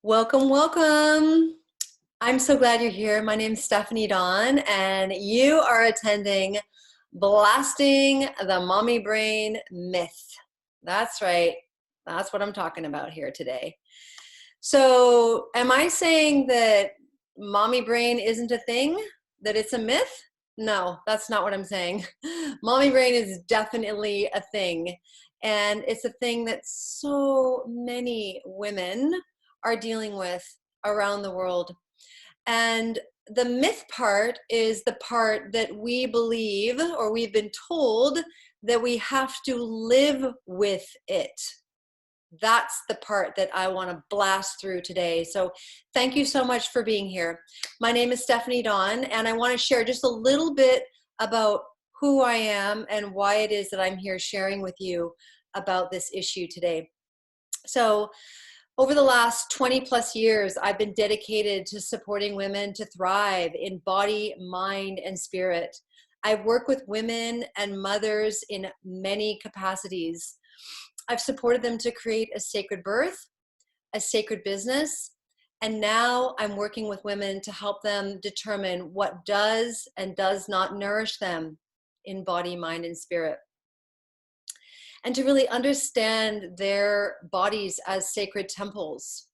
Welcome, welcome. I'm so glad you're here. My name is Stephanie Dawn, and you are attending Blasting the Mommy Brain Myth. That's right. That's what I'm talking about here today. So, am I saying that mommy brain isn't a thing? That it's a myth? No, that's not what I'm saying. Mommy brain is definitely a thing. And it's a thing that so many women are dealing with around the world. And the myth part is the part that we believe, or we've been told, that we have to live with it. That's the part that I want to blast through today. So thank you so much for being here. My name is Stephanie Dawn, and I want to share just a little bit about who I am and why it is that I'm here sharing with you about this issue today. So over the last 20 plus years, I've been dedicated to supporting women to thrive in body, mind, and spirit. I work with women and mothers in many capacities. I've supported them to create a sacred birth, a sacred business, and now I'm working with women to help them determine what does and does not nourish them in body, mind, and spirit, and to really understand their bodies as sacred temples.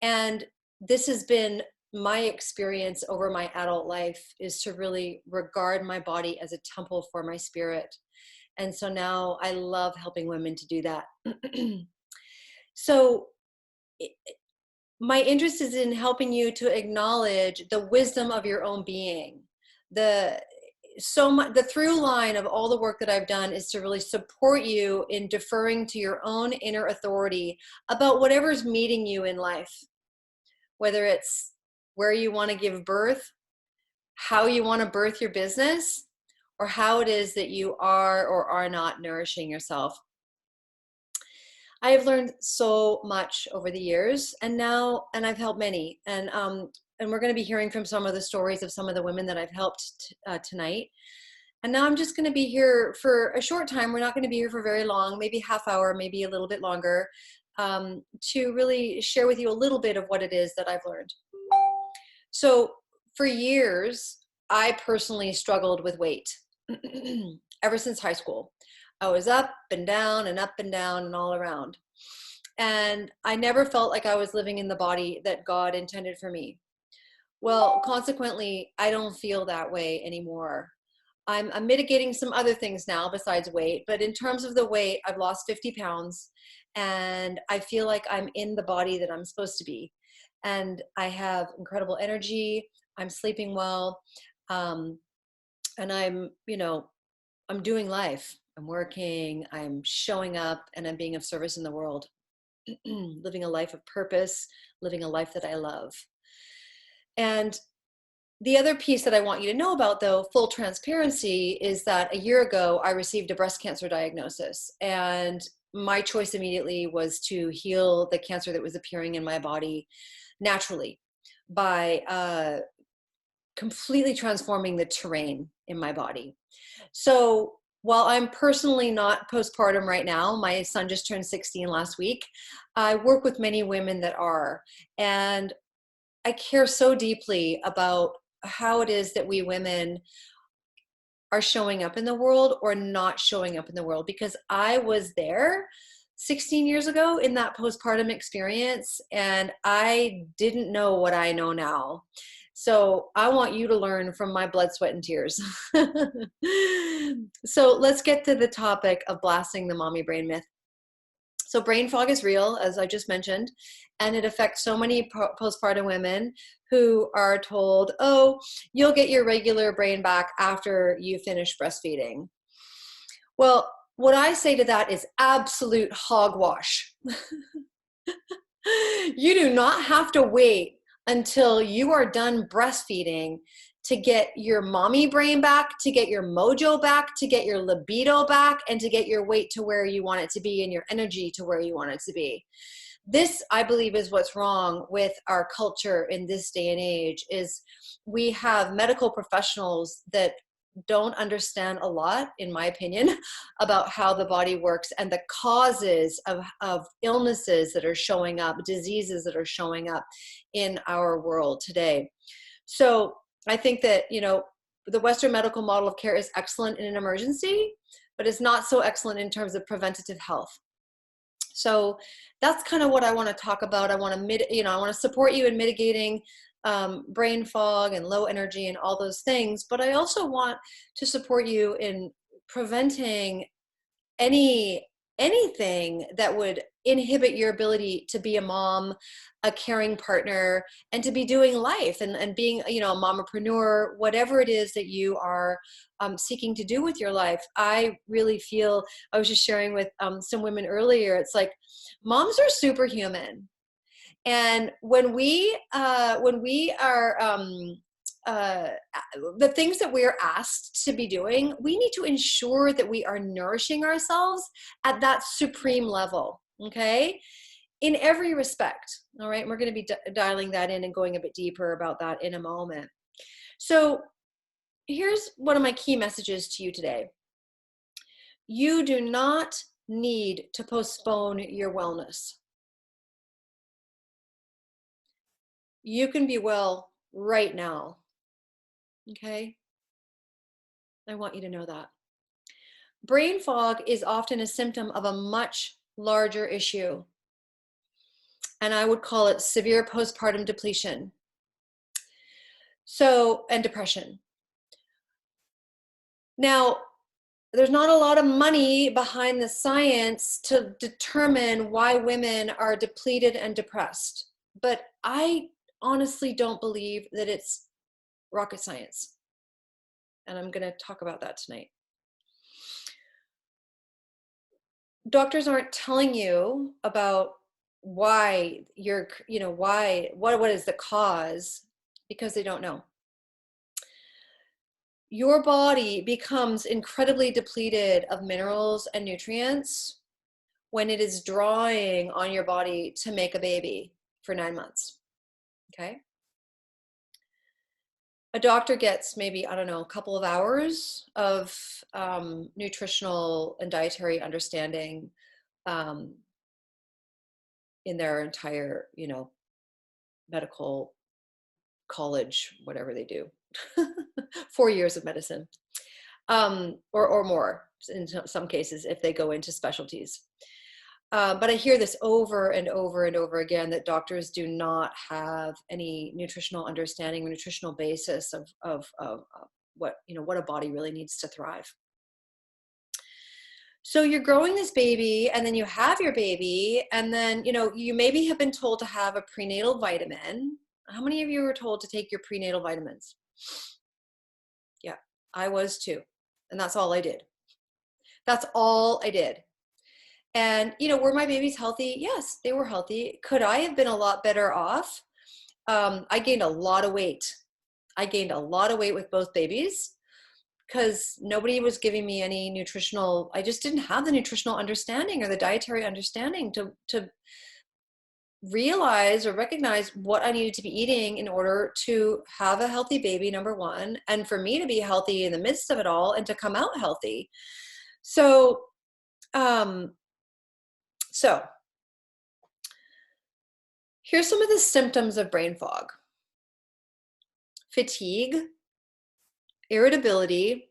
And this has been my experience over my adult life, is to really regard my body as a temple for my spirit. And so now I love helping women to do that. So my interest is in helping you to acknowledge the wisdom of your own being. The through line of all the work that I've done is to really support you in deferring to your own inner authority about whatever's meeting you in life, whether it's where you want to give birth, how you want to birth your business, or how it is that you are or are not nourishing yourself. I have learned so much over the years, and I've helped many, and we're going to be hearing from some of the stories of some of the women that I've helped tonight. And now I'm just going to be here for a short time. We're not going to be here for very long, maybe half hour, maybe a little bit longer, to really share with you a little bit of what it is that I've learned. So for years, I personally struggled with weight ever since high school. I was up and down and up and down and all around. And I never felt like I was living in the body that God intended for me. Well, consequently, I don't feel that way anymore. I'm mitigating some other things now besides weight, but in terms of the weight, I've lost 50 pounds and I feel like I'm in the body that I'm supposed to be. And I have incredible energy. I'm sleeping well. And I'm doing life. I'm working, I'm showing up, and I'm being of service in the world. Living a life of purpose, living a life that I love. And the other piece that I want you to know about, though, full transparency, is that a year ago, I received a breast cancer diagnosis. And my choice immediately was to heal the cancer that was appearing in my body naturally by completely transforming the terrain in my body. So while I'm personally not postpartum right now, my son just turned 16 last week, I work with many women that are, and I care so deeply about how it is that we women are showing up in the world or not showing up in the world, because I was there 16 years ago in that postpartum experience, and I didn't know what I know now. So I want you to learn from my blood, sweat, and tears. So let's get to the topic of blasting the mommy brain myth. So brain fog is real, as I just mentioned, and it affects so many postpartum women who are told, oh, you'll get your regular brain back after you finish breastfeeding. Well, what I say to that is absolute hogwash. You do not have to wait until you are done breastfeeding to get your mommy brain back, to get your mojo back, to get your libido back, and to get your weight to where you want it to be and your energy to where you want it to be. This, I believe, is what's wrong with our culture in this day and age, is we have medical professionals that don't understand a lot, in my opinion, about how the body works and the causes of illnesses that are showing up, diseases that are showing up in our world today. So I think that, you know, the Western medical model of care is excellent in an emergency, but it's not so excellent in terms of preventative health. So that's kind of what I want to talk about. I want to, I want to support you in mitigating brain fog and low energy and all those things. But I also want to support you in preventing anything that would inhibit your ability to be a mom, a caring partner, and to be doing life and being, you know, a mompreneur, whatever it is that you are seeking to do with your life. I really feel, I was just sharing with some women earlier, it's like moms are superhuman. And when we are the things that we're asked to be doing, we need to ensure that we are nourishing ourselves at that supreme level, okay? In every respect, all right? And we're going to be dialing that in and going a bit deeper about that in a moment. So here's one of my key messages to you today. You do not need to postpone your wellness. You can be well right now, okay? I want you to know that. Brain fog is often a symptom of a much larger issue, and I would call it severe postpartum depletion. So, and depression. Now, there's not a lot of money behind the science to determine why women are depleted and depressed, but I honestly don't believe that it's rocket science. And I'm going to talk about that tonight. Doctors aren't telling you about why you're, you know, what is the cause, because they don't know. Your body becomes incredibly depleted of minerals and nutrients when it is drawing on your body to make a baby for 9 months, okay? A doctor gets maybe, I don't know, a couple of hours of nutritional and dietary understanding in their entire, you know, medical college, whatever they do, 4 years of medicine, or more in some cases if they go into specialties. But I hear this over and over and over again, that doctors do not have any nutritional understanding or nutritional basis of what, you know, what a body really needs to thrive. So you're growing this baby, and then you have your baby, and then, you know, you maybe have been told to have a prenatal vitamin. How many of you were told to take your prenatal vitamins? Yeah, I was too. And that's all I did. That's all I did. And, you know, were my babies healthy? Yes, they were healthy. Could I have been a lot better off? I gained a lot of weight. I gained a lot of weight with both babies because nobody was giving me any nutritional, I just didn't have the nutritional understanding or the dietary understanding to realize or recognize what I needed to be eating in order to have a healthy baby, number one, and for me to be healthy in the midst of it all and to come out healthy. So here's some of the symptoms of brain fog: fatigue, irritability,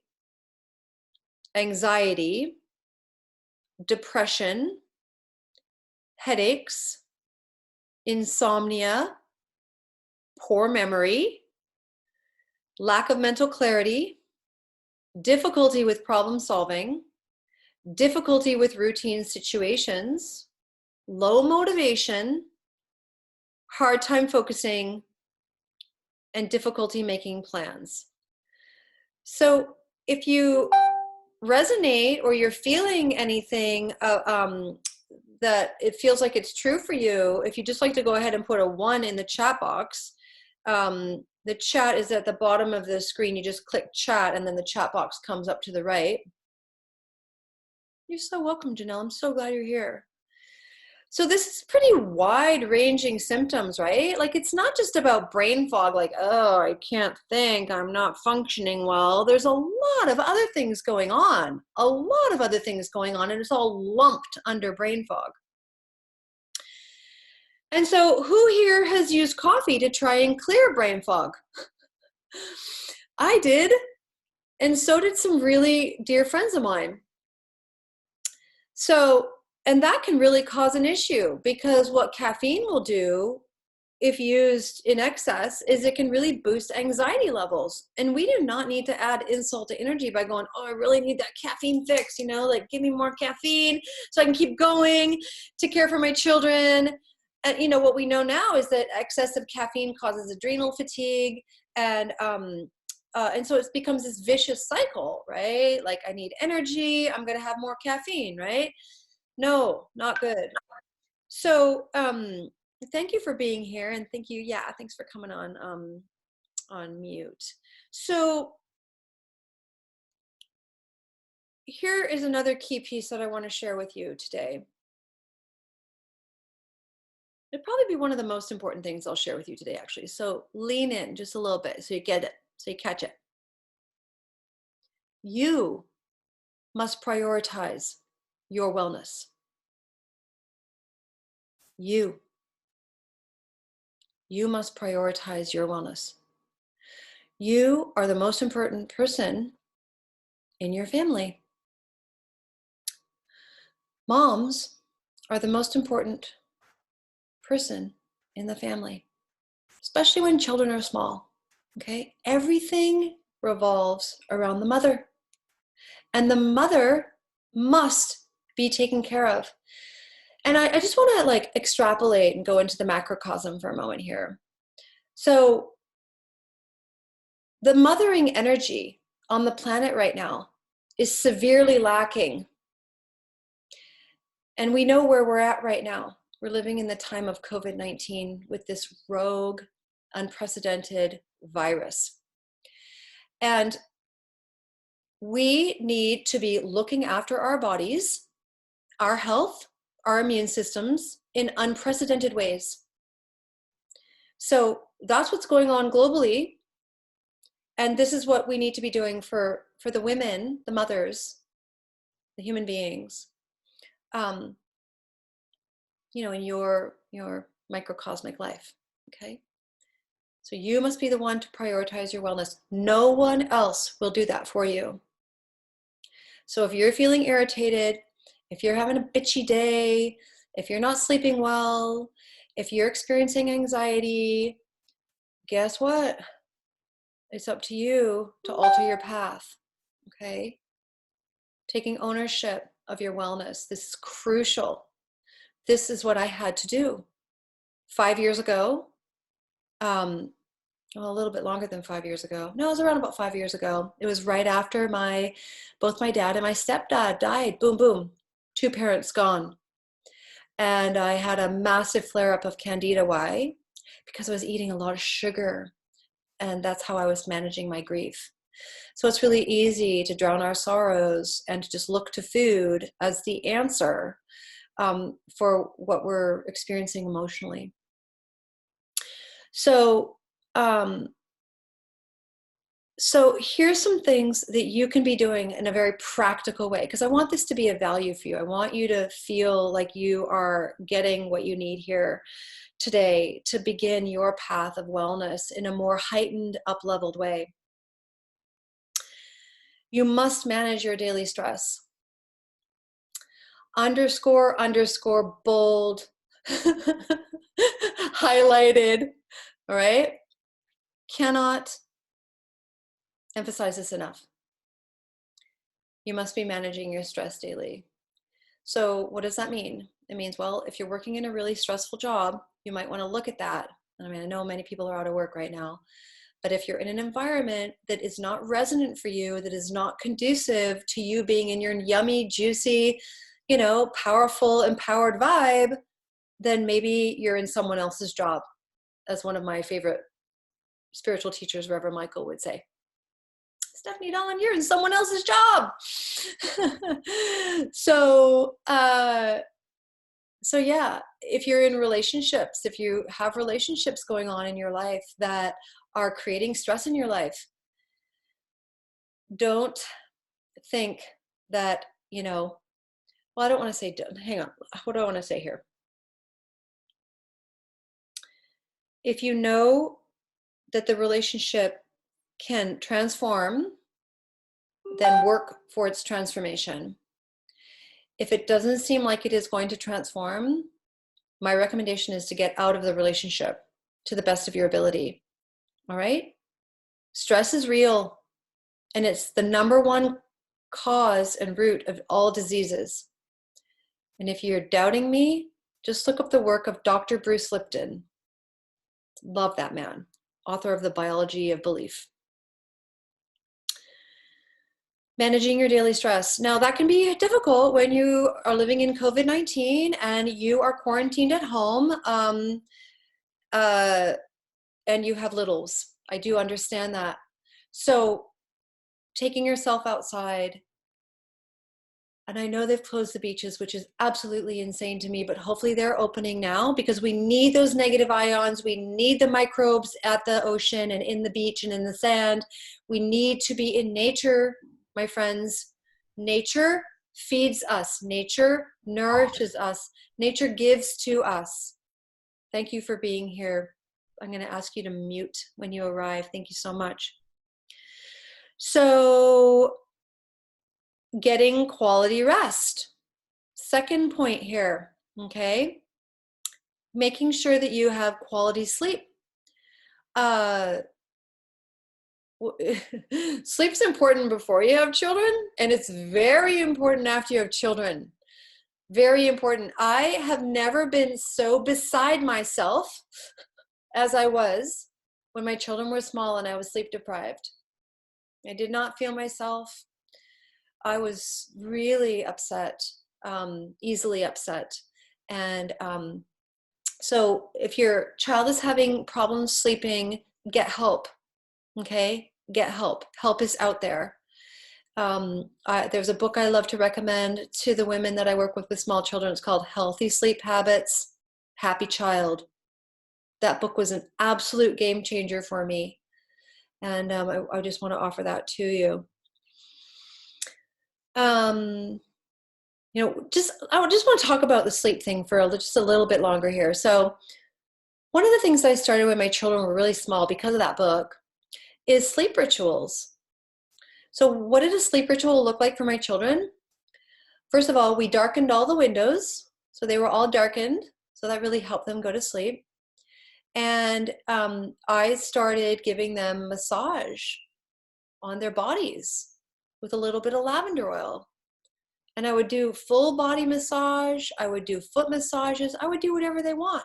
anxiety, depression, headaches, insomnia, poor memory, lack of mental clarity, difficulty with problem solving, difficulty with routine situations, low motivation, hard time focusing, and difficulty making plans. So if you resonate or you're feeling anything that it feels like it's true for you, if you just like to go ahead and put a 1 in the chat box, the chat is at the bottom of the screen. You just click chat and then the chat box comes up to the right. You're so welcome, Janelle. I'm so glad you're here. So this is pretty wide-ranging symptoms, right? Like it's not just about brain fog, like, oh, I can't think, I'm not functioning well. There's a lot of other things going on, and it's all lumped under brain fog. And so who here has used coffee to try and clear brain fog? I did, and so did some really dear friends of mine. So, and that can really cause an issue, because what caffeine will do if used in excess is it can really boost anxiety levels. And we do not need to add insult to energy by going, oh, I really need that caffeine fix, you know, like give me more caffeine so I can keep going to care for my children. And you know, what we know now is that excessive caffeine causes adrenal fatigue, and so it becomes this vicious cycle, right? Like I need energy, I'm going to have more caffeine, right? No, not good. So thank you for being here, and thank you. Yeah, thanks for coming on mute. So here is another key piece that I want to share with you today. It'd probably be one of the most important things I'll share with you today, actually. So lean in just a little bit so you get it, so you catch it. You must prioritize your wellness. You must prioritize your wellness. You are the most important person in your family. Moms are the most important person in the family, especially when children are small. Okay, everything revolves around the mother, and the mother must be taken care of. And I just want to like extrapolate and go into the macrocosm for a moment here. So the mothering energy on the planet right now is severely lacking. And we know where we're at right now. We're living in the time of COVID-19 with this rogue, unprecedented virus. And we need to be looking after our bodies, our health, our immune systems in unprecedented ways. So that's what's going on globally. And this is what we need to be doing for the women, the mothers, the human beings, you know, in your microcosmic life, okay? So you must be the one to prioritize your wellness. No one else will do that for you. So if you're feeling irritated, if you're having a bitchy day, if you're not sleeping well, if you're experiencing anxiety, guess what? It's up to you to alter your path, okay? Taking ownership of your wellness. This is crucial. This is what I had to do 5 years ago. Well, a little bit longer than 5 years ago. No, it was around about 5 years ago. It was right after both my dad and my stepdad died. Boom, boom. 2 parents gone. And I had a massive flare-up of candida. Why? Because I was eating a lot of sugar. And that's how I was managing my grief. So it's really easy to drown our sorrows and to just look to food as the answer for what we're experiencing emotionally. So here's some things that you can be doing in a very practical way, because I want this to be a value for you. I want you to feel like you are getting what you need here today to begin your path of wellness in a more heightened, up-leveled way. You must manage your daily stress. Underscore, underscore, bold, highlighted, all right? Cannot emphasize this enough. You must be managing your stress daily. So what does that mean? It means, well, if you're working in a really stressful job, you might want to look at that. I mean, I know many people are out of work right now, but if you're in an environment that is not resonant for you, that is not conducive to you being in your yummy, juicy, you know, powerful, empowered vibe, then maybe you're in someone else's job, as one of my favorite spiritual teachers, Reverend Michael, would say. Stephanie Dolan, you're in someone else's job. So So yeah, if you're in relationships, if you have relationships going on in your life that are creating stress in your life, don't think that, well, I don't want to say, hang on, what do I want to say here? If you know that the relationship can transform, then work for its transformation. If it doesn't seem like it is going to transform, my recommendation is to get out of the relationship to the best of your ability. All right? Stress is real, and it's the number one cause and root of all diseases. And if you're doubting me, just look up the work of Dr. Bruce Lipton. Love that man, author of The Biology of Belief. Managing your daily stress. Now, that can be difficult when you are living in COVID-19 and you are quarantined at home and you have littles. I do understand that. So taking yourself outside, and I know they've closed the beaches, which is absolutely insane to me, but hopefully they're opening now, because we need those negative ions. We need the microbes at the ocean and in the beach and in the sand. We need to be in nature, my friends. Nature feeds us. Nature nourishes us. Nature gives to us. Thank you for being here. I'm going to ask you to mute when you arrive. Thank you so much. So, getting quality rest. Second point here, okay? Making sure that you have quality sleep. Sleep's important before you have children, and it's very important after you have children. Very important. I have never been so beside myself as I was when my children were small and I was sleep deprived. I did not feel myself. I was really upset, easily upset. And so if your child is having problems sleeping, get help, okay? Get help. Help is out there. There's a book I love to recommend to the women that I work with small children. It's called Healthy Sleep Habits, Happy Child. That book was an absolute game changer for me. And I just want to offer that to you. I just want to talk about the sleep thing for just a little bit longer here. So one of the things I started when my children were really small because of that book is sleep rituals. So what did a sleep ritual look like for my children? First of all, we darkened all the windows. So they were all darkened. So that really helped them go to sleep. And I started giving them massage on their bodies with a little bit of lavender oil. And I would do full body massage. I would do foot massages. I would do whatever they want.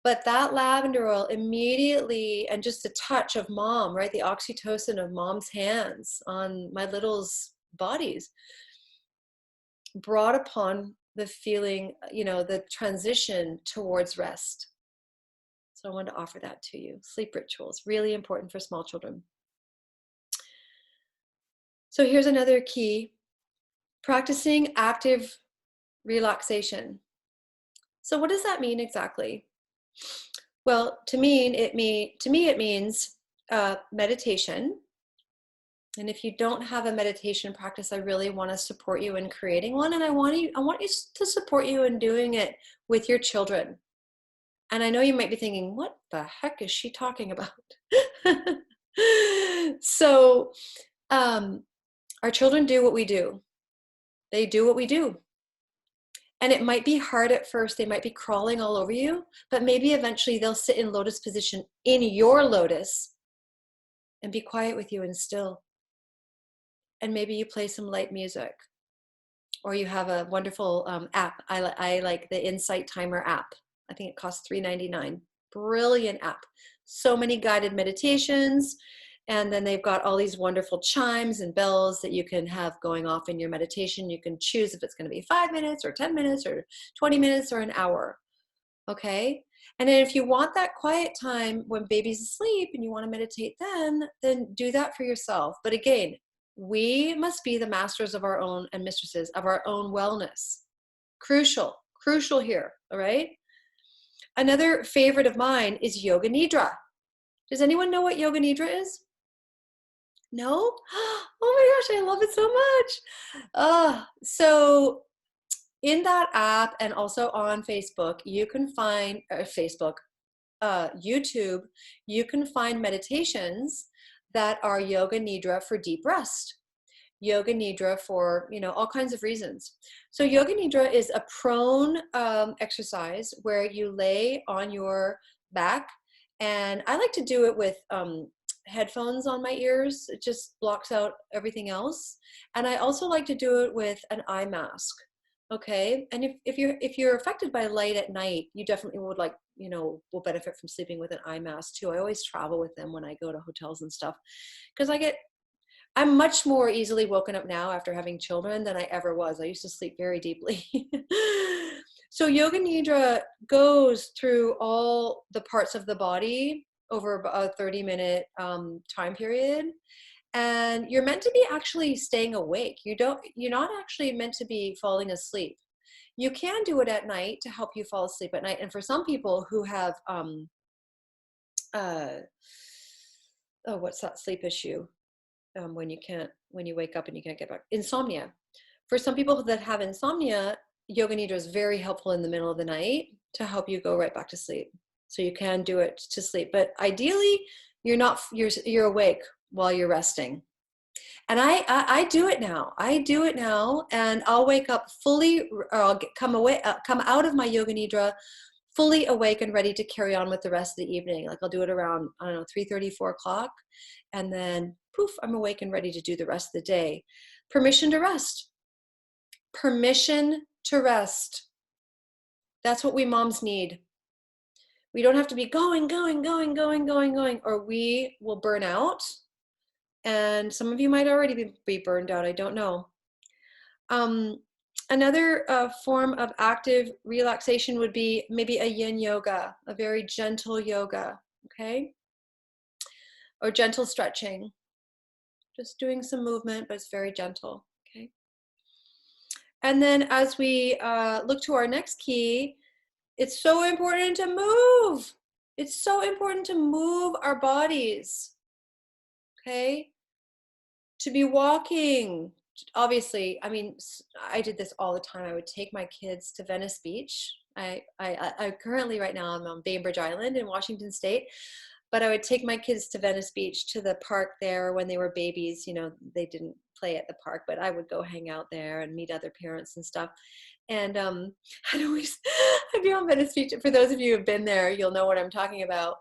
But that lavender oil immediately, and just a touch of mom, right? The oxytocin of mom's hands on my littles' bodies brought upon the feeling, the transition towards rest. So I wanted to offer that to you. Sleep rituals, really important for small children. So here's another key: practicing active relaxation. So what does that mean exactly? Well, to me it means meditation. And if you don't have a meditation practice, I really want to support you in creating one. And I want you to support you in doing it with your children. And I know you might be thinking, what the heck is she talking about? So our children do what we do. They do what we do. And it might be hard at first. They might be crawling all over you, but maybe eventually they'll sit in lotus position in your lotus and be quiet with you and still. And maybe you play some light music, or you have a wonderful app. I like the Insight Timer app. I think it costs $3.99. Brilliant app. So many guided meditations. And then they've got all these wonderful chimes and bells that you can have going off in your meditation. You can choose if it's going to be 5 minutes or 10 minutes or 20 minutes or an hour. Okay? And then if you want that quiet time when baby's asleep and you want to meditate then do that for yourself. But again, we must be the masters of our own and mistresses of our own wellness. Crucial, crucial here. All right. Another favorite of mine is Yoga Nidra. Does anyone know what Yoga Nidra is? No? Oh my gosh, I love it so much. So in that app and also on Facebook, you can find YouTube, you can find meditations that are Yoga Nidra for deep rest. Yoga Nidra for, all kinds of reasons. So Yoga Nidra is a prone exercise where you lay on your back, and I like to do it with headphones on my ears. It just blocks out everything else. And I also like to do it with an eye mask. Okay. And if you're affected by light at night, you definitely would will benefit from sleeping with an eye mask too. I always travel with them when I go to hotels and stuff, because I'm much more easily woken up now after having children than I ever was. I used to sleep very deeply. So Yoga Nidra goes through all the parts of the body over a 30-minute time period. And you're meant to be actually staying awake. You're not actually meant to be falling asleep. You can do it at night to help you fall asleep at night. And for some people who have, what's that sleep issue? When you wake up and you can't get back, insomnia. For some people that have insomnia, Yoga Nidra is very helpful in the middle of the night to help you go right back to sleep. So you can do it to sleep, but ideally you're awake while you're resting. And I do it now. And I'll wake up fully, or I'll come out of my Yoga Nidra fully awake and ready to carry on with the rest of the evening. Like I'll do it around, 3:30, 4 o'clock. And then poof, I'm awake and ready to do the rest of the day. Permission to rest. Permission to rest. That's what we moms need. We don't have to be going, or we will burn out. And some of you might already be burned out. I don't know. Another form of active relaxation would be maybe a yin yoga, a very gentle yoga, okay? Or gentle stretching. Just doing some movement, but it's very gentle, okay? And then as we look to our next key, it's so important to move. It's so important to move our bodies, okay? To be walking. Obviously, I did this all the time. I would take my kids to Venice Beach. I currently right now I'm on Bainbridge Island in Washington State, but I would take my kids to Venice Beach, to the park there when they were babies. They didn't play at the park, but I would go hang out there and meet other parents and stuff. And I'd be on Venice Beach. For those of you who've been there, you'll know what I'm talking about.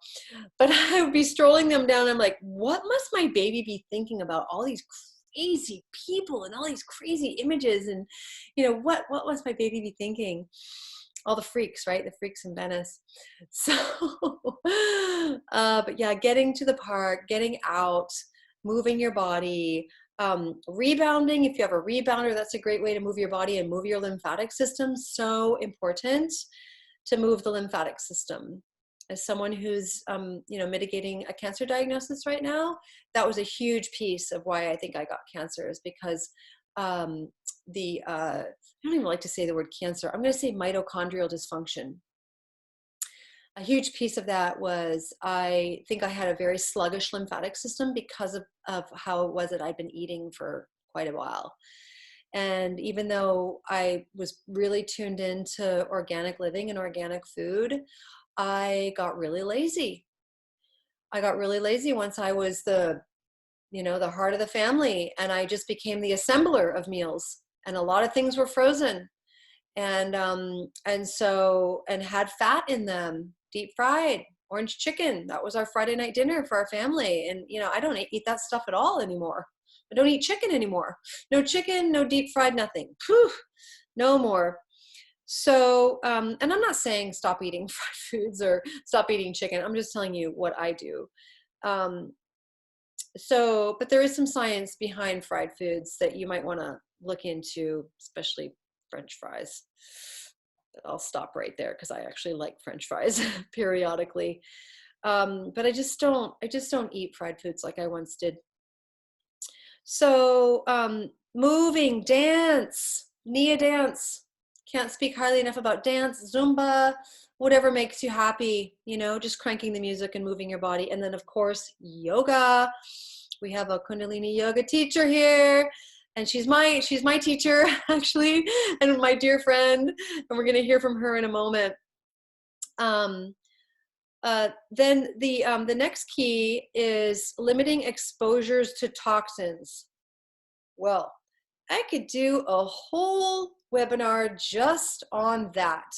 But I would be strolling them down. I'm like, what must my baby be thinking about all these crazy people and all these crazy images? And, what must my baby be thinking? All the freaks, right? The freaks in Venice. So, but yeah, getting to the park, getting out, moving your body, rebounding. If you have a rebounder, that's a great way to move your body and move your lymphatic system. So important to move the lymphatic system. As someone who's, mitigating a cancer diagnosis right now, that was a huge piece of why I think I got cancer, is because I don't even like to say the word cancer. I'm going to say mitochondrial dysfunction. A huge piece of that was, I think I had a very sluggish lymphatic system because of how it was that I'd been eating for quite a while. And even though I was really tuned into organic living and organic food, I got really lazy. Once I was the heart of the family, and I just became the assembler of meals, and a lot of things were frozen, and had fat in them, deep fried orange chicken. That was our Friday night dinner for our family. And, I don't eat that stuff at all anymore. I don't eat chicken anymore. No chicken, no deep fried, nothing. Whew, no more. So, and I'm not saying stop eating fried foods or stop eating chicken. I'm just telling you what I do. But there is some science behind fried foods that you might want to look into, especially French fries. But I'll stop right there because I actually like French fries periodically. But I just don't eat fried foods like I once did. So moving, dance, Nia dance. Can't speak highly enough about dance, Zumba, whatever makes you happy, you know, just cranking the music and moving your body. And then of course, yoga. We have a Kundalini yoga teacher here, and she's my teacher actually, and my dear friend, and we're going to hear from her in a moment. Then the next key is limiting exposures to toxins. Well, I could do a whole webinar just on that.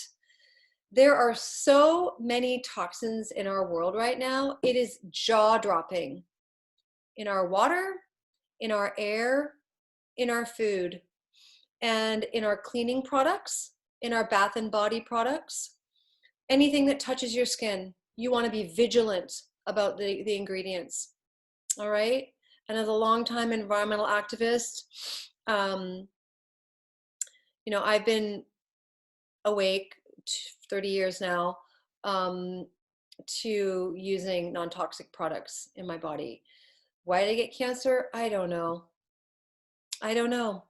There are so many toxins in our world right now. It is jaw-dropping. In our water, in our air, in our food, and in our cleaning products, in our bath and body products, anything that touches your skin. You want to be vigilant about the ingredients, all right? And as a longtime environmental activist, you know, I've been awake 30 years now to using non-toxic products in my body. Why did I get cancer? I don't know. I don't know.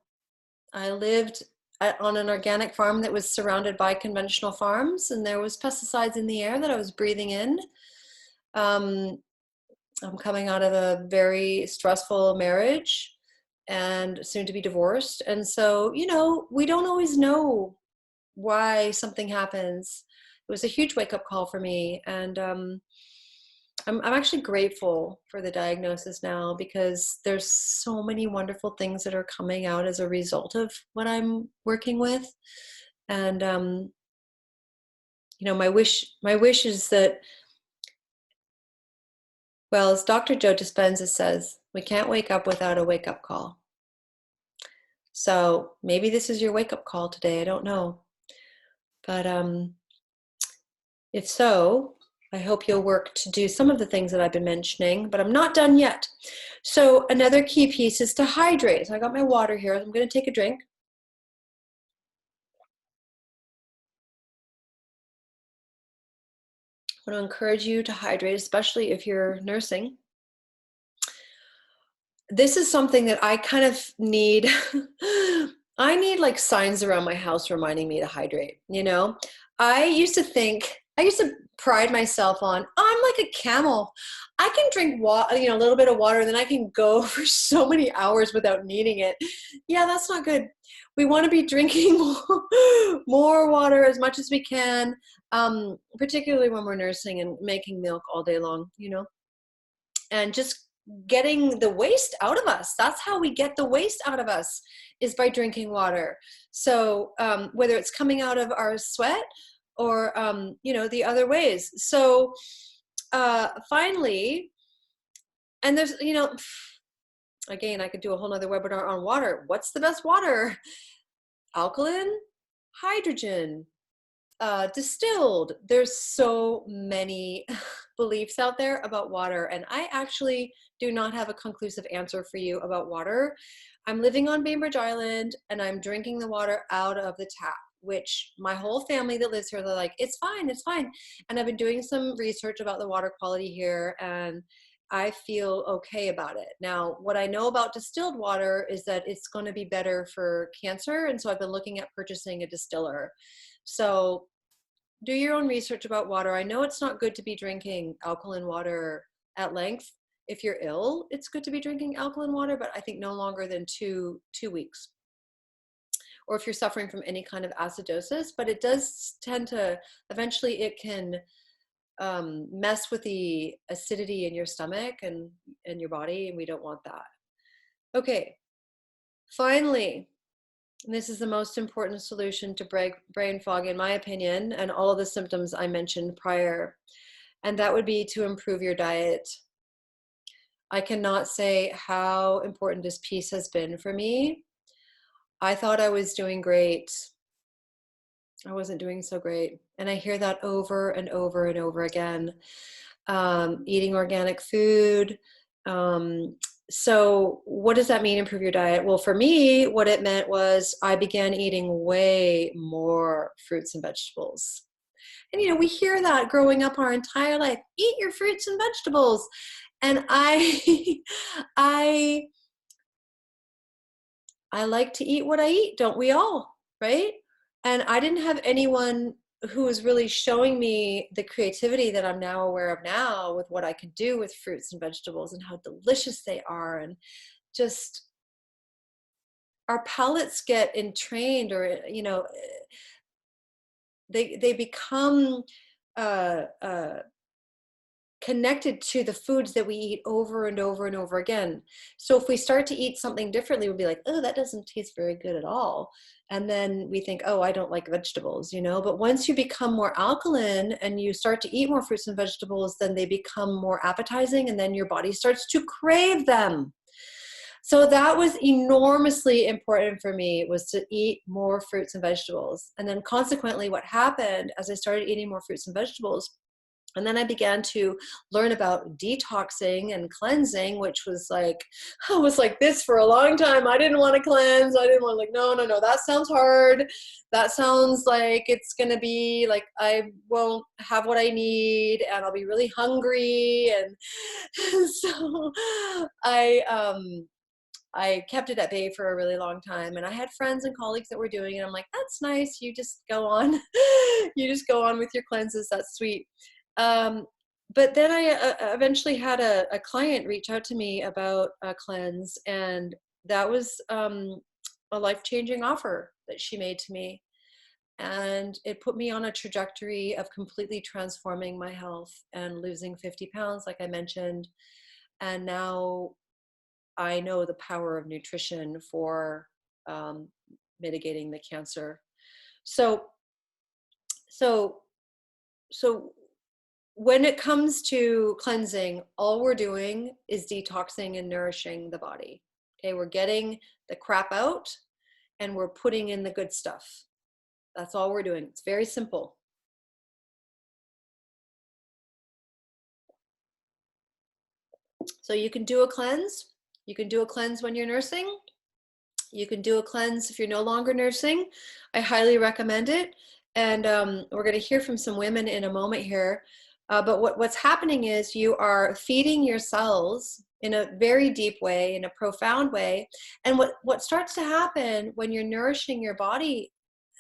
I lived on an organic farm that was surrounded by conventional farms, and there was pesticides in the air that I was breathing in. I'm coming out of a very stressful marriage and soon to be divorced. And so, you know, we don't always know why something happens. It was a huge wake-up call for me. And I'm actually grateful for the diagnosis now, because there's so many wonderful things that are coming out as a result of what I'm working with. And, you know, my wish is that, well, as Dr. Joe Dispenza says, we can't wake up without a wake-up call. So maybe this is your wake-up call today. I don't know. But if so, I hope you'll work to do some of the things that I've been mentioning, but I'm not done yet. So another key piece is to hydrate. So I got my water here. I'm going to take a drink. I want to encourage you to hydrate, especially if you're nursing. This is something that I kind of need. I need like signs around my house reminding me to hydrate, you know? I used to pride myself on, I'm like a camel. I can drink water, you know, a little bit of water, and then I can go for so many hours without needing it. Yeah, that's not good. We want to be drinking more water as much as we can, particularly when we're nursing and making milk all day long, you know, and just getting the waste out of us. That's how we get the waste out of us, is by drinking water. So whether it's coming out of our sweat or, you know, the other ways. So finally, and there's, you know, again, I could do a whole nother webinar on water. What's the best water? Alkaline, hydrogen, distilled. There's so many beliefs out there about water, and I actually do not have a conclusive answer for you about water. I'm living on Bainbridge Island, and I'm drinking the water out of the tap, which my whole family that lives here, they're like, it's fine, it's fine. And I've been doing some research about the water quality here, and I feel okay about it. Now, what I know about distilled water is that it's going to be better for cancer, and so I've been looking at purchasing a distiller. So do your own research about water. I know it's not good to be drinking alkaline water at length. If you're ill, it's good to be drinking alkaline water, but I think no longer than two weeks. Or if you're suffering from any kind of acidosis, but it does tend to, eventually it can mess with the acidity in your stomach and your body, and we don't want that. Okay, finally, and this is the most important solution to brain fog, in my opinion, and all of the symptoms I mentioned prior, and that would be to improve your diet. I cannot say how important this piece has been for me. I thought I was doing great. I wasn't doing so great. And I hear that over and over and over again. Eating organic food. So what does that mean, improve your diet? Well, for me, what it meant was I began eating way more fruits and vegetables. And, you know, we hear that growing up our entire life, eat your fruits and vegetables. And I like to eat what I eat, don't we all, right? And I didn't have anyone who was really showing me the creativity that I'm now aware of now with what I could do with fruits and vegetables and how delicious they are. And just our palates get entrained, or, they become uh, uh, connected to the foods that we eat over and over and over again. So if we start to eat something differently, we'll be like, oh, that doesn't taste very good at all. And then we think, oh, I don't like vegetables, But once you become more alkaline and you start to eat more fruits and vegetables, then they become more appetizing, and then your body starts to crave them. So that was enormously important for me, was to eat more fruits and vegetables. And then consequently, what happened as I started eating more fruits and vegetables, and then I began to learn about detoxing and cleansing, which was like, I was like this for a long time. I didn't want to cleanse. I didn't want to, like, no, that sounds hard. That sounds like it's going to be like, I won't have what I need and I'll be really hungry. And so I kept it at bay for a really long time, and I had friends and colleagues that were doing it. I'm like, that's nice. You just go on, you just go on with your cleanses. That's sweet. Um, but then I eventually had a client reach out to me about a cleanse, and that was a life-changing offer that she made to me. And it put me on a trajectory of completely transforming my health and losing 50 pounds, like I mentioned. And now I know the power of nutrition for um, mitigating the cancer. So, so, so when it comes to cleansing, all we're doing is detoxing and nourishing the body. Okay, we're getting the crap out and we're putting in the good stuff. That's all we're doing. It's very simple. So you can do a cleanse. You can do a cleanse when you're nursing. You can do a cleanse if you're no longer nursing. I highly recommend it. And we're going to hear from some women in a moment here. But what's happening is you are feeding your cells in a very deep way, in a profound way. And what starts to happen when you're nourishing your body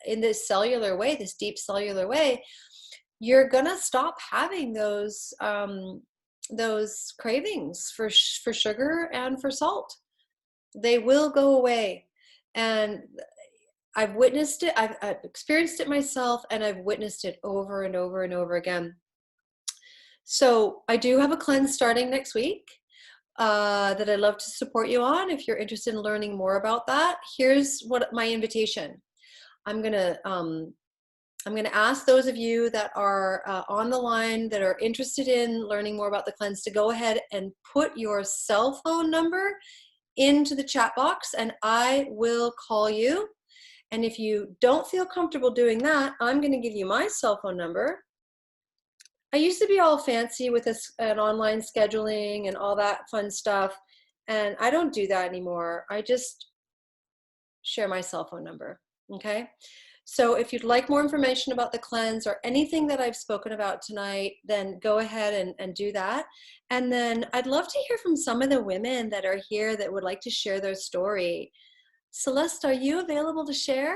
in this cellular way, this deep cellular way, you're going to stop having those cravings for sugar and for salt. They will go away. And I've witnessed it, I've experienced it myself, and I've witnessed it over and over and over again. So I do have a cleanse starting next week that I'd love to support you on. If you're interested in learning more about that, here's what my invitation. I'm gonna ask those of you that are on the line that are interested in learning more about the cleanse to go ahead and put your cell phone number into the chat box, and I will call you. And if you don't feel comfortable doing that, I'm going to give you my cell phone number. I used to be all fancy with an online scheduling and all that fun stuff, and I don't do that anymore. I just share my cell phone number. Okay. So if you'd like more information about the cleanse or anything that I've spoken about tonight, then go ahead and do that. And then I'd love to hear from some of the women that are here that would like to share their story. Celeste, are you available to share?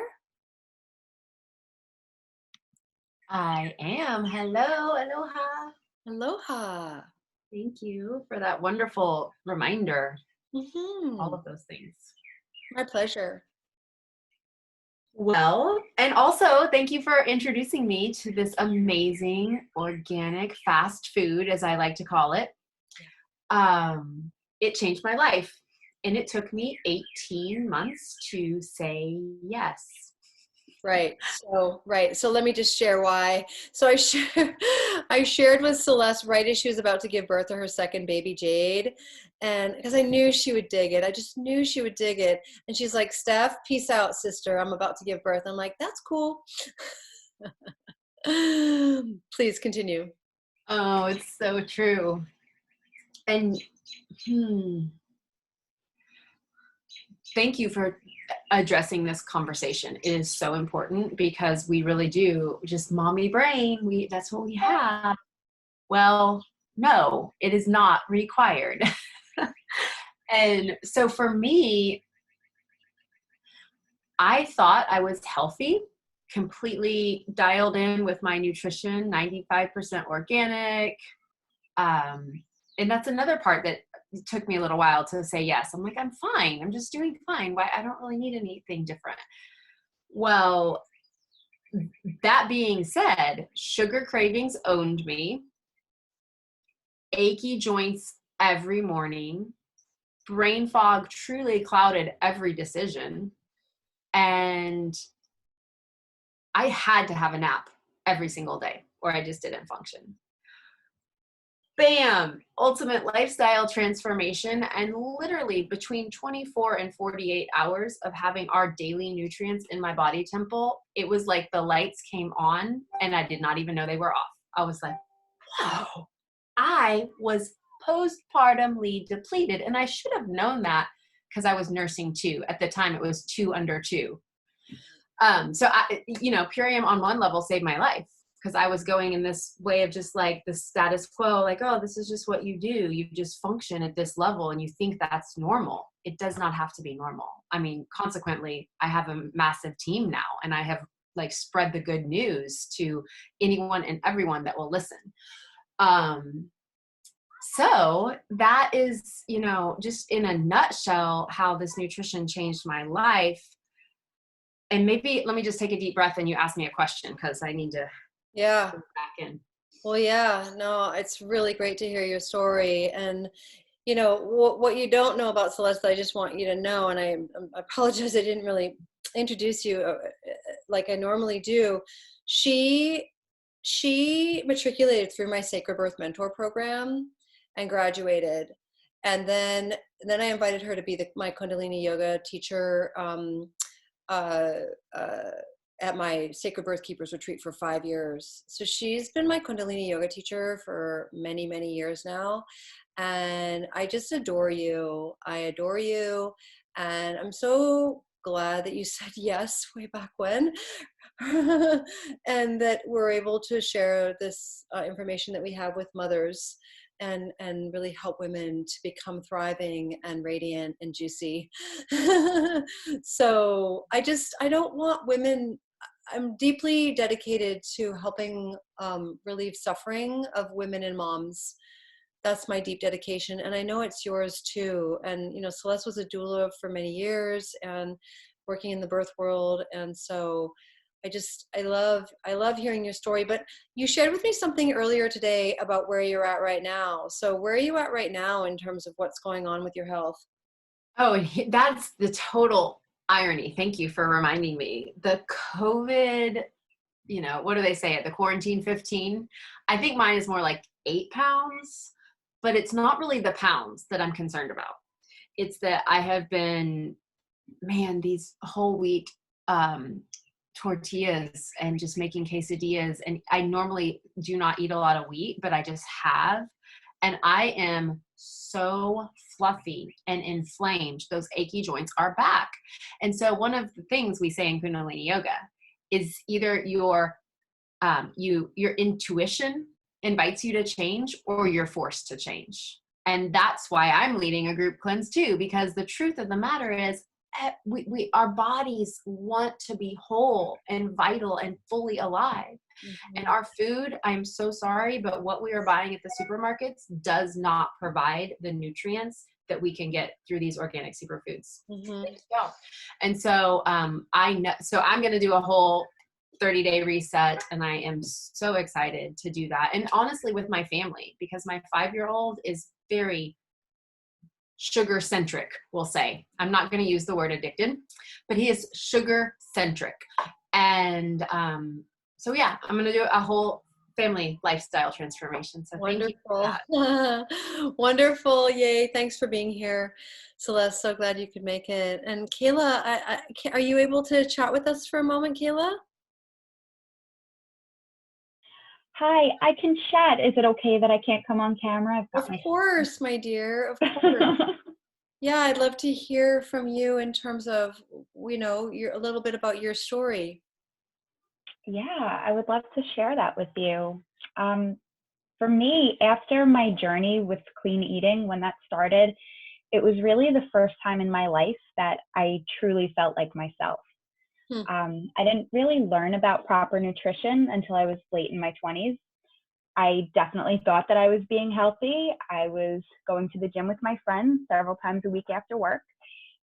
I am. Hello, aloha. Aloha. Thank you for that wonderful reminder. All Mm-hmm. of those things. My pleasure. Well, and also thank you for introducing me to this amazing organic fast food, as I like to call it. It changed my life, and it took me 18 months to say yes. Right. So let me just share why. So I shared with Celeste right as she was about to give birth to her second baby, Jade. And because I knew she would dig it. I just knew she would dig it. And she's like, Steph, peace out, sister. I'm about to give birth. I'm like, that's cool. Please continue. Oh, it's so true. And thank you for addressing this conversation. It is so important because we really do just mommy brain. That's what we have. Well, no, it is not required. And so for me, I thought I was healthy completely dialed in with my nutrition, 95% organic. And that's another part that took me a little while to say yes. I'm like, I'm fine. I'm just doing fine. Why? I don't really need anything different. Well, that being said, sugar cravings owned me, achy joints every morning, brain fog truly clouded every decision. And I had to have a nap every single day or I just didn't function. Bam! Ultimate lifestyle transformation, and literally between 24 and 48 hours of having our daily nutrients in my body temple, it was like the lights came on and I did not even know they were off. I was like, wow, I was postpartumly depleted. And I should have known that because I was nursing 2. At the time, it was 2 under 2. So I, Purium on one level saved my life because I was going in this way of just like the status quo, like, oh, this is just what you do. You just function at this level and you think that's normal. It does not have to be normal. I mean, consequently, I have a massive team now and I have like spread the good news to anyone and everyone that will listen. So that is, just in a nutshell, how this nutrition changed my life. And maybe let me just take a deep breath and you ask me a question because I need to go back in. Well, yeah, no, it's really great to hear your story. And, what you don't know about Celeste, I just want you to know, and I apologize, I didn't really introduce you like I normally do. She matriculated through my Sacred Birth Mentor program and graduated. And then I invited her to be my Kundalini yoga teacher at my Sacred Birth Keepers retreat for 5 years. So she's been my Kundalini yoga teacher for many, many years now. And I just adore you. I adore you. And I'm so glad that you said yes way back when. And that we're able to share this information that we have with mothers and really help women to become thriving and radiant and juicy. So I don't want women, I'm deeply dedicated to helping relieve suffering of women and moms. That's my deep dedication. And I know it's yours too. And, Celeste was a doula for many years and working in the birth world. And so I love hearing your story, but you shared with me something earlier today about where you're at right now. So where are you at right now in terms of what's going on with your health? Oh, that's the total irony. Thank you for reminding me. The COVID, what do they say it? The quarantine 15. I think mine is more like 8 pounds, but it's not really the pounds that I'm concerned about. It's that I have been, these whole wheat tortillas and just making quesadillas. And I normally do not eat a lot of wheat, but I just have. And I am so fluffy and inflamed. Those achy joints are back. And so one of the things we say in Kundalini Yoga is either your intuition invites you to change or you're forced to change. And that's why I'm leading a group cleanse too, because the truth of the matter is our bodies want to be whole and vital and fully alive. Mm-hmm. And our food, I'm so sorry, but what we are buying at the supermarkets does not provide the nutrients that we can get through these organic superfoods. Mm-hmm. They don't. And so I know, so I'm going to do a whole 30-day reset, and I am so excited to do that. And honestly, with my family, because my 5-year-old is very sugar centric, we'll say. I'm not going to use the word addicted, but he is sugar centric. And so yeah, I'm going to do a whole family lifestyle transformation. So wonderful. Wonderful. Yay. Thanks for being here, Celeste. So glad you could make it. And Kayla, are you able to chat with us for a moment, Kayla? Hi, I can chat. Is it okay that I can't come on camera? Of course, my dear. Of course. Yeah, I'd love to hear from you in terms of, a little bit about your story. Yeah, I would love to share that with you. For me, after my journey with clean eating, when that started, it was really the first time in my life that I truly felt like myself. Hmm. I didn't really learn about proper nutrition until I was late in my 20s. I definitely thought that I was being healthy. I was going to the gym with my friends several times a week after work,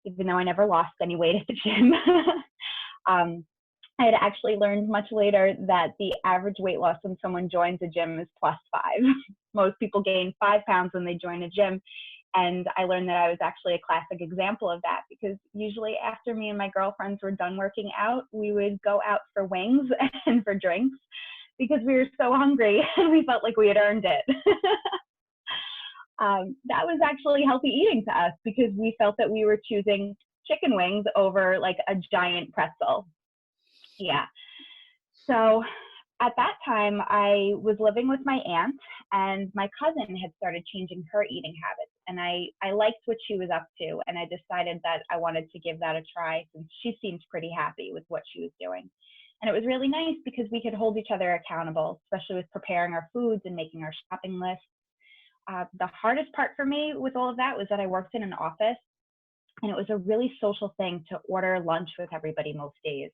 even though I never lost any weight at the gym. um, I had actually learned much later that the average weight loss when someone joins a gym is +5. Most people gain 5 pounds when they join a gym. And I learned that I was actually a classic example of that, because usually after me and my girlfriends were done working out, we would go out for wings and for drinks because we were so hungry and we felt like we had earned it. That was actually healthy eating to us because we felt that we were choosing chicken wings over like a giant pretzel. Yeah. So at that time, I was living with my aunt, and my cousin had started changing her eating habits. And I liked what she was up to, and I decided that I wanted to give that a try since she seemed pretty happy with what she was doing. And it was really nice because we could hold each other accountable, especially with preparing our foods and making our shopping lists. The hardest part for me with all of that was that I worked in an office, and it was a really social thing to order lunch with everybody most days.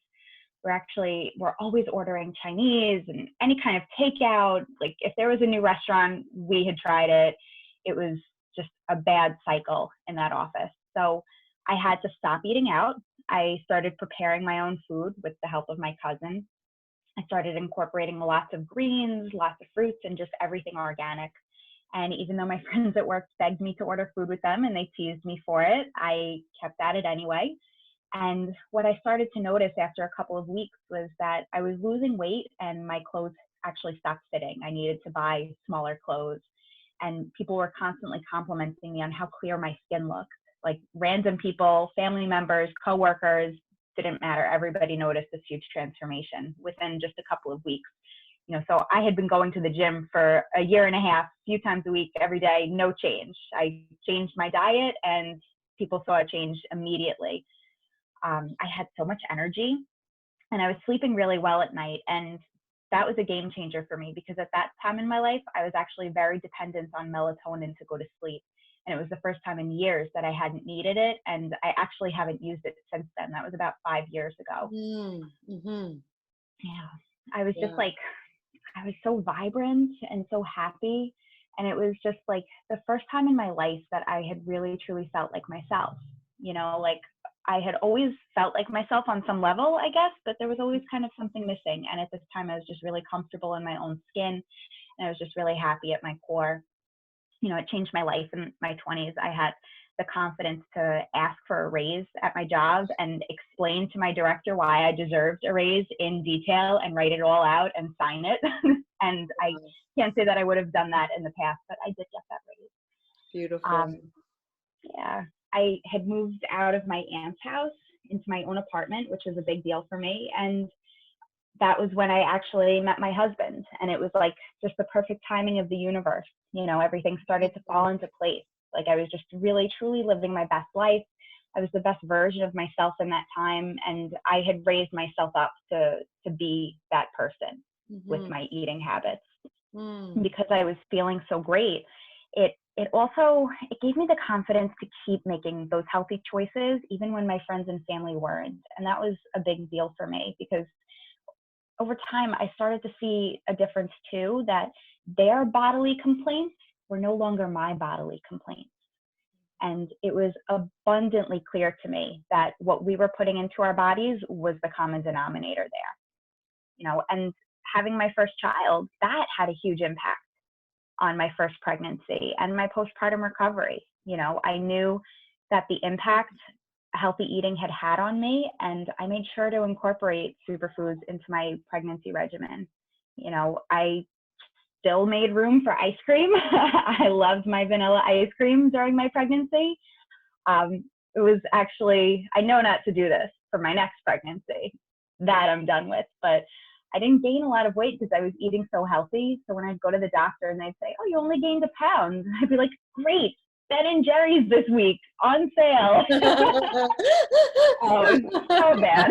We're always ordering Chinese and any kind of takeout. Like if there was a new restaurant, we had tried it. It was just a bad cycle in that office. So I had to stop eating out. I started preparing my own food with the help of my cousin. I started incorporating lots of greens, lots of fruits, and just everything organic. And even though my friends at work begged me to order food with them and they teased me for it, I kept at it anyway. And what I started to notice after a couple of weeks was that I was losing weight and my clothes actually stopped fitting. I needed to buy smaller clothes. And people were constantly complimenting me on how clear my skin looked. Like random people, family members, coworkers, didn't matter. Everybody noticed this huge transformation within just a couple of weeks. So I had been going to the gym for a year and a half, a few times a week, every day, no change. I changed my diet and people saw a change immediately. I had so much energy and I was sleeping really well at night. And that was a game changer for me because at that time in my life, I was actually very dependent on melatonin to go to sleep. And it was the first time in years that I hadn't needed it. And I actually haven't used it since then. That was about 5 years ago. Mm-hmm. Yeah. I was just Yeah. like, I was so vibrant and so happy. And it was just like the first time in my life that I had really truly felt like myself. Like I had always felt like myself on some level, I guess, but there was always kind of something missing. And at this time, I was just really comfortable in my own skin. And I was just really happy at my core. It changed my life in my 20s. I had the confidence to ask for a raise at my job and explain to my director why I deserved a raise in detail and write it all out and sign it. And I can't say that I would have done that in the past, but I did get that raise. Beautiful. Yeah, I had moved out of my aunt's house into my own apartment, which was a big deal for me. And that was when I actually met my husband. And it was like just the perfect timing of the universe. Everything started to fall into place. Like I was just really, truly living my best life. I was the best version of myself in that time. And I had raised myself up to be that person with my eating habits. Because I was feeling so great, it gave me the confidence to keep making those healthy choices, even when my friends and family weren't. And that was a big deal for me because over time, I started to see a difference too, that their bodily complaints were no longer my bodily complaints. And it was abundantly clear to me that what we were putting into our bodies was the common denominator there. And having my first child, that had a huge impact on my first pregnancy and my postpartum recovery. I knew that the impact healthy eating had on me, and I made sure to incorporate superfoods into my pregnancy regimen. I still made room for ice cream. I loved my vanilla ice cream during my pregnancy. It was actually, I know not to do this for my next pregnancy, that I'm done with, but I didn't gain a lot of weight because I was eating so healthy. So when I'd go to the doctor and they'd say, "Oh, you only gained a pound," I'd be like, "Great, Ben and Jerry's this week on sale." Oh, it's so bad.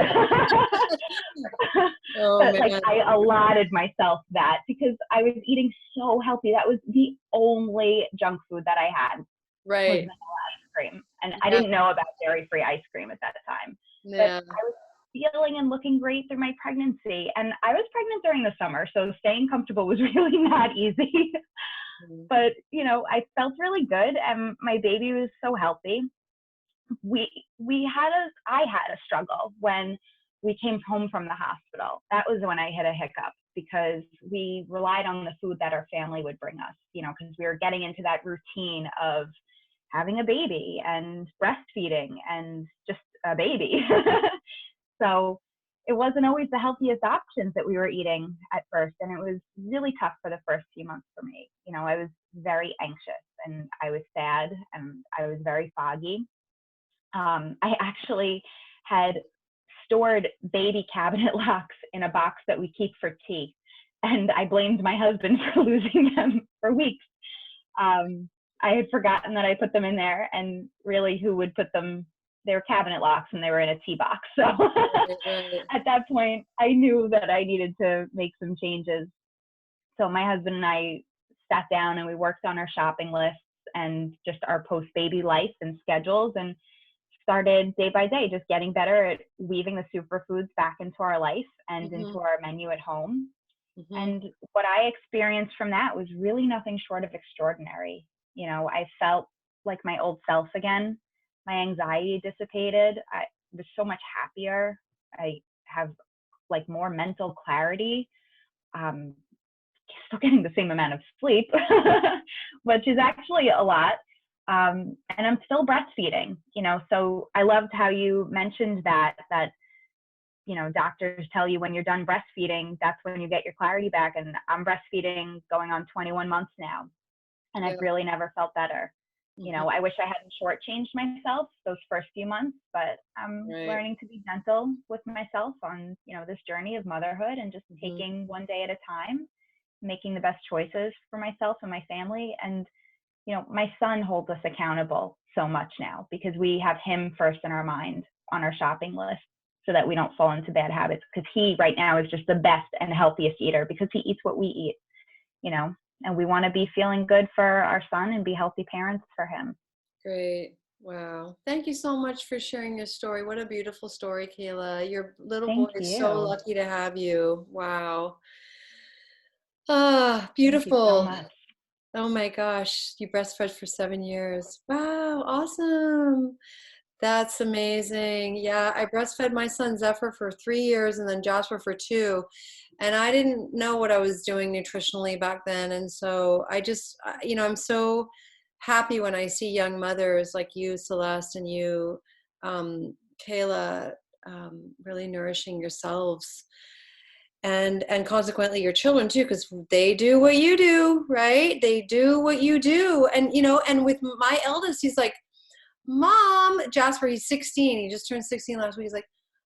But man. like I allotted myself that because I was eating so healthy. That was the only junk food that I had. Right. Was vanilla ice cream. And I didn't know about dairy-free ice cream at that time. Yeah. But I was feeling and looking great through my pregnancy. And I was pregnant during the summer, so staying comfortable was really not easy. But, you know, I felt really good and my baby was so healthy. I had a struggle when we came home from the hospital. That was when I hit a hiccup because we relied on the food that our family would bring us, you know, because we were getting into that routine of having a baby and breastfeeding and just a baby. So it wasn't always the healthiest options that we were eating at first. And it was really tough for the first few months for me. You know, I was very anxious and I was sad and I was very foggy. I actually had stored baby cabinet locks in a box that we keep for tea. And I blamed my husband for losing them for weeks. I had forgotten that I put them in there, and really who would put them? They were cabinet locks and they were in a tea box. So Right. at that point, I knew that I needed to make some changes. So my husband and I sat down and we worked on our shopping lists and just our post-baby life and schedules, and started day by day just getting better at weaving the superfoods back into our life and into our menu at home. And what I experienced from that was really nothing short of extraordinary. You know, I felt like my old self again. My anxiety dissipated. I was so much happier. I have like more mental clarity. Still getting the same amount of sleep, which is actually a lot. And I'm still breastfeeding, you know, so I loved how you mentioned that, you know, doctors tell you when you're done breastfeeding, that's when you get your clarity back. And I'm breastfeeding going on 21 months now. And I've really never felt better. You know, I wish I hadn't shortchanged myself those first few months, but I'm learning to be gentle with myself on, you know, this journey of motherhood and just taking one day at a time, making the best choices for myself and my family. And you know, my son holds us accountable so much now because we have him first in our mind on our shopping list so that we don't fall into bad habits, because he right now is just the best and healthiest eater because he eats what we eat, you know, and we want to be feeling good for our son and be healthy parents for him. Great. Wow. Thank you so much for sharing your story. What a beautiful story, Kayla. Your little boy is so lucky to have you. Wow. Ah, beautiful. Thank you so much. Oh my gosh, you breastfed for 7 years. Wow, awesome. That's amazing. Yeah, I breastfed my son Zephyr for 3 years and then Jasper for 2. And I didn't know what I was doing nutritionally back then. And so I just, you know, I'm so happy when I see young mothers like you, Celeste, and you, Kayla, really nourishing yourselves and consequently your children too, because they do what you do, right? They do what you do. And you know, and with my eldest, he's like, Mom, Jasper, he's 16, he just turned 16 last week. He's like,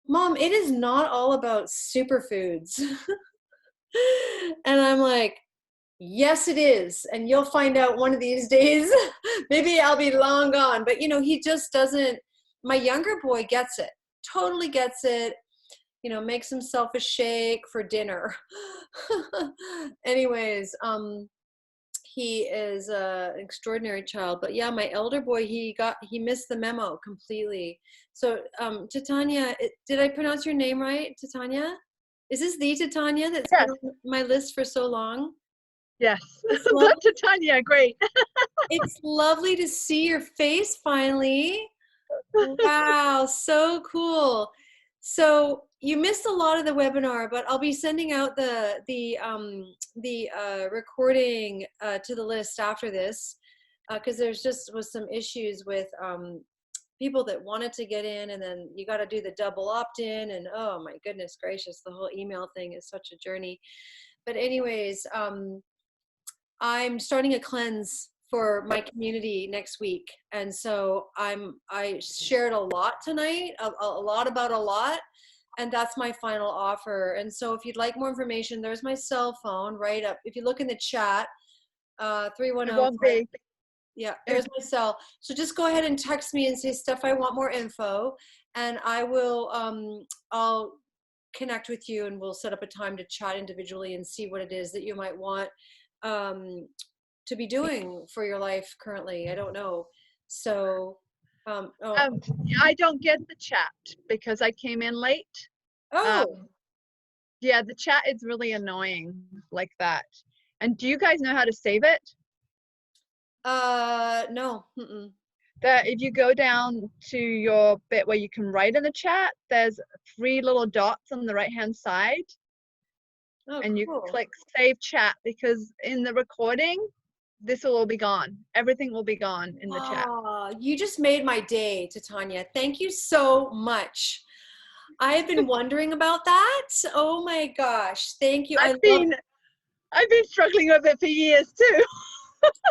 Mom, it is not all about superfoods. And I'm like, yes it is, and you'll find out one of these days. Maybe I'll be long gone, but you know, he just doesn't. My younger boy gets it, totally gets it. You know, makes himself a shake for dinner. Anyways, he is an extraordinary child. But yeah, my elder boy, he missed the memo completely. So Titania, did I pronounce your name right, Titania? Is this the Titania that's been on my list for so long? Yes. That's Titania, great. It's lovely to see your face finally. Wow, so cool. So you missed a lot of the webinar, but I'll be sending out the recording to the list after this, because there's just was some issues with people that wanted to get in, and then you got to do the double opt-in, and oh my goodness gracious, the whole email thing is such a journey. But anyways, I'm starting a cleanse for my community next week, and so I shared a lot tonight, a lot about a lot, and that's my final offer. And so if you'd like more information, there's my cell phone right up. If you look in the chat, 310. Yeah, there's my cell. So just go ahead and text me and say, Steph, I want more info, and I will I'll connect with you, and we'll set up a time to chat individually and see what it is that you might want to be doing for your life currently. I don't know. So Oh, I don't get the chat because I came in late. oh, Yeah, the chat is really annoying like that. And do you guys know how to save it? no. Mm-mm. That if you go down to your bit where you can write in the chat, there's 3 little dots on the right hand side, Oh, and you cool. click save chat, because in the recording this will all be gone. Everything will be gone in the chat. Oh, you just made my day, Titania. Thank you so much. I've been wondering about that. Oh my gosh. Thank you. I love I've been struggling with it for years too.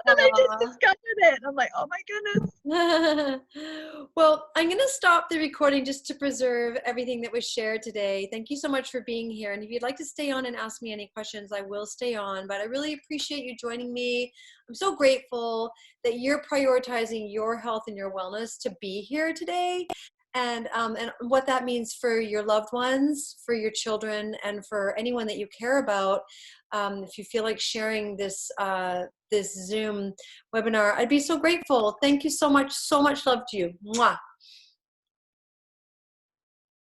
And I just Aw. discovered it. I'm like, oh my goodness. Well, I'm going to stop the recording just to preserve everything that was shared today. Thank you so much for being here. And if you'd like to stay on and ask me any questions, I will stay on. But I really appreciate you joining me. I'm so grateful that you're prioritizing your health and your wellness to be here today. And what that means for your loved ones, for your children, and for anyone that you care about. If you feel like sharing this this Zoom webinar, I'd be so grateful. Thank you so much. So much love to you. Mwah.